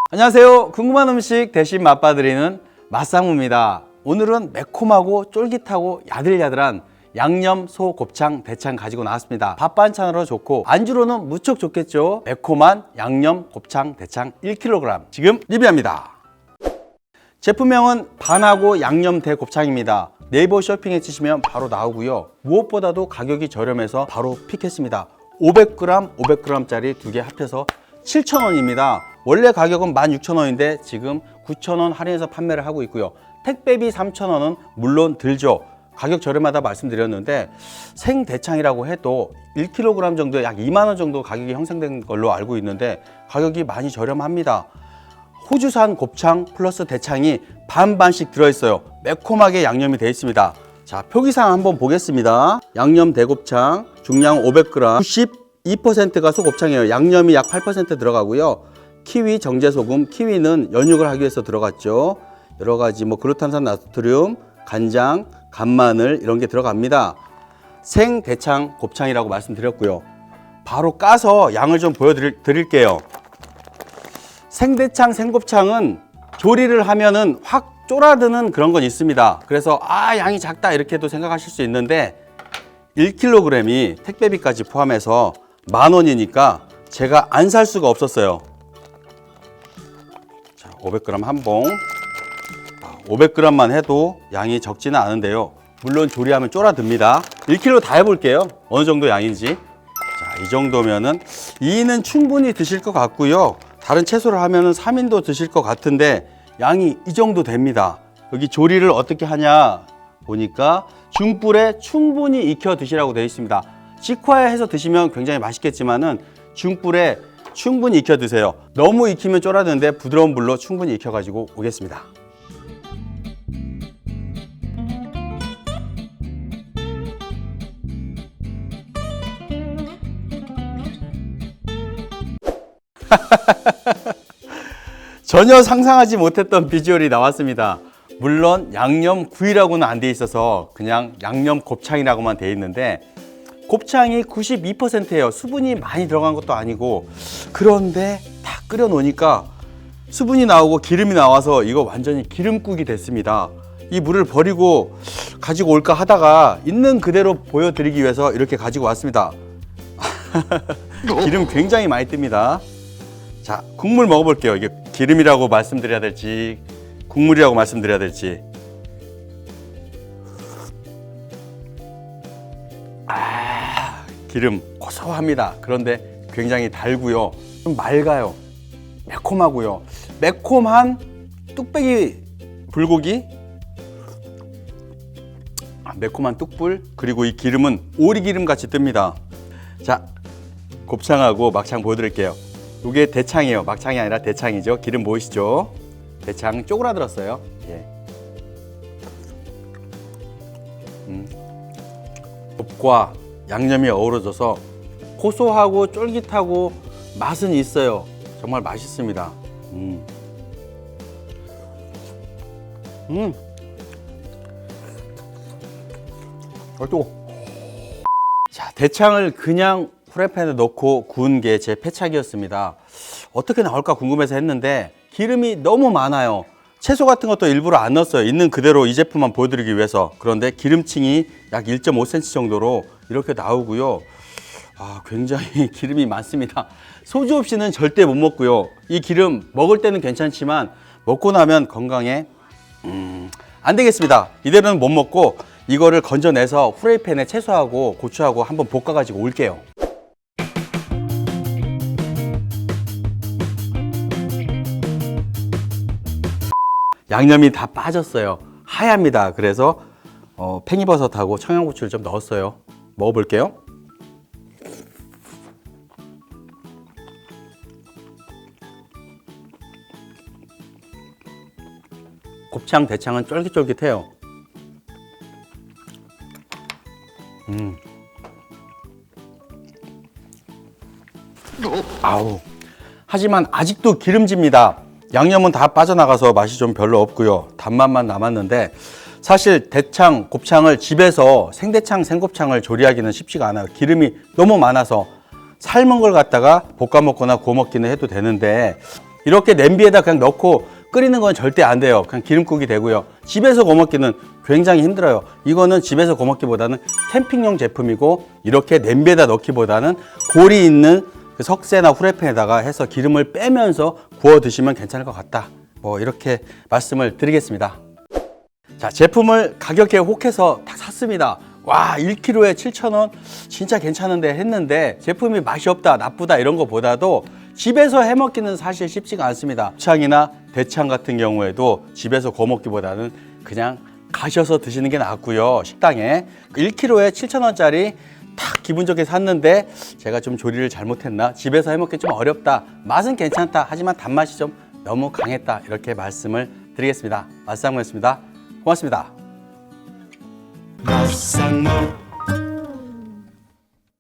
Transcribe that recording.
안녕하세요. 궁금한 음식 대신 맛봐드리는 맛상무입니다. 오늘은 매콤하고 쫄깃하고 야들야들한 양념 소 곱창 대창 가지고 나왔습니다. 밥 반찬으로 좋고 안주로는 무척 좋겠죠. 매콤한 양념 곱창 대창 1kg 지금 리뷰합니다. 제품명은 반하고 양념 대곱창입니다. 네이버 쇼핑에 치시면 바로 나오고요. 무엇보다도 가격이 저렴해서 바로 픽했습니다. 500g, 500g짜리 두 개 합해서 7,000원입니다. 원래 가격은 16,000원인데 지금 9,000원 할인해서 판매를 하고 있고요. 택배비 3,000원은 물론 들죠. 가격 저렴하다 말씀드렸는데 생대창이라고 해도 1kg 정도에 약 2만 원 정도 가격이 형성된 걸로 알고 있는데 가격이 많이 저렴합니다. 호주산 곱창 플러스 대창이 반반씩 들어있어요. 매콤하게 양념이 되어 있습니다. 자, 표기사항 한번 보겠습니다. 양념 대곱창 중량 500g 92%가 소곱창이에요. 양념이 약 8% 들어가고요. 키위 정제소금, 키위는 연육을 하기 위해서 들어갔죠. 여러가지 글루탄산 나트륨, 간장, 간마늘 이런 게 들어갑니다. 생대창 곱창이라고 말씀드렸고요. 바로 까서 양을 좀 보여드릴게요. 생대창, 생곱창은 조리를 하면은 확 쫄아드는 그런 건 있습니다. 그래서 양이 작다 이렇게도 생각하실 수 있는데 1kg이 택배비까지 포함해서 10,000원이니까 제가 안 살 수가 없었어요. 자, 500g 한 봉. 500g만 해도 양이 적지는 않은데요. 물론 조리하면 쫄아듭니다. 1kg 다 해볼게요. 어느 정도 양인지. 자, 이 정도면은 2인은 충분히 드실 것 같고요. 다른 채소를 하면은 3인도 드실 것 같은데 양이 이 정도 됩니다. 여기 조리를 어떻게 하냐 보니까 중불에 충분히 익혀 드시라고 되어 있습니다. 직화해서 드시면 굉장히 맛있겠지만은 중불에 충분히 익혀 드세요. 너무 익히면 쫄아드는데 부드러운 불로 충분히 익혀 가지고 오겠습니다. 전혀 상상하지 못했던 비주얼이 나왔습니다. 물론 양념 구이라고는 안 돼 있어서 그냥 양념 곱창이라고만 돼 있는데 곱창이 92%예요. 수분이 많이 들어간 것도 아니고. 그런데 다 끓여 놓으니까 수분이 나오고 기름이 나와서 이거 완전히 기름국이 됐습니다. 이 물을 버리고 가지고 올까 하다가 있는 그대로 보여드리기 위해서 이렇게 가지고 왔습니다. 기름 굉장히 많이 뜹니다. 자, 국물 먹어볼게요. 이게 기름이라고 말씀드려야 될지 국물이라고 말씀드려야 될지. 기름 고소합니다. 그런데 굉장히 달고요. 좀 맑아요. 매콤하고요. 매콤한 뚝배기 불고기, 매콤한 뚝불, 그리고 이 기름은 오리기름 같이 뜹니다. 자, 곱창하고 막창 보여드릴게요. 이게 대창이에요. 막창이 아니라 대창이죠. 기름 보이시죠? 대창 쪼그라들었어요. 예. 곱과 양념이 어우러져서 고소하고 쫄깃하고 맛은 있어요. 정말 맛있습니다. 자, 대창을 그냥 프라이팬에 넣고 구운 게 제 패착이었습니다. 어떻게 나올까 궁금해서 했는데 기름이 너무 많아요. 채소 같은 것도 일부러 안 넣었어요. 있는 그대로 이 제품만 보여드리기 위해서. 그런데 기름층이 약 1.5cm 정도로 이렇게 나오고요. 굉장히 기름이 많습니다. 소주 없이는 절대 못 먹고요. 이 기름 먹을 때는 괜찮지만 먹고 나면 건강에 안 되겠습니다. 이대로는 못 먹고 이거를 건져내서 프라이팬에 채소하고 고추하고 한번 볶아 가지고 올게요. 양념이 다 빠졌어요. 하얗니다. 그래서 팽이버섯하고 청양고추를 좀 넣었어요. 먹어볼게요. 곱창, 대창은 쫄깃쫄깃해요. 하지만 아직도 기름집니다. 양념은 다 빠져나가서 맛이 좀 별로 없고요. 단맛만 남았는데 사실 대창, 곱창을 집에서 생대창, 생곱창을 조리하기는 쉽지가 않아요. 기름이 너무 많아서 삶은 걸 갖다가 볶아 먹거나 구워 먹기는 해도 되는데 이렇게 냄비에다 그냥 넣고 끓이는 건 절대 안 돼요. 그냥 기름국이 되고요. 집에서 구워먹기는 굉장히 힘들어요. 이거는 집에서 구워먹기보다는 캠핑용 제품이고 이렇게 냄비에다 넣기보다는 골이 있는 그 석쇠나 후라이팬에다가 해서 기름을 빼면서 구워 드시면 괜찮을 것 같다. 뭐 이렇게 말씀을 드리겠습니다. 자, 제품을 가격에 혹해서 딱 샀습니다. 와, 1kg에 7,000원 진짜 괜찮은데 했는데 제품이 맛이 없다, 나쁘다 이런 거보다도 집에서 해먹기는 사실 쉽지가 않습니다. 곱창이나 대창 같은 경우에도 집에서 구워 먹기보다는 그냥 가셔서 드시는 게 낫고요. 식당에 1kg에 7,000원짜리 딱 기분 좋게 샀는데 제가 좀 조리를 잘못했나? 집에서 해먹기 좀 어렵다. 맛은 괜찮다. 하지만 단맛이 좀 너무 강했다. 이렇게 말씀을 드리겠습니다. 맛상무였습니다. 고맙습니다. 맛상무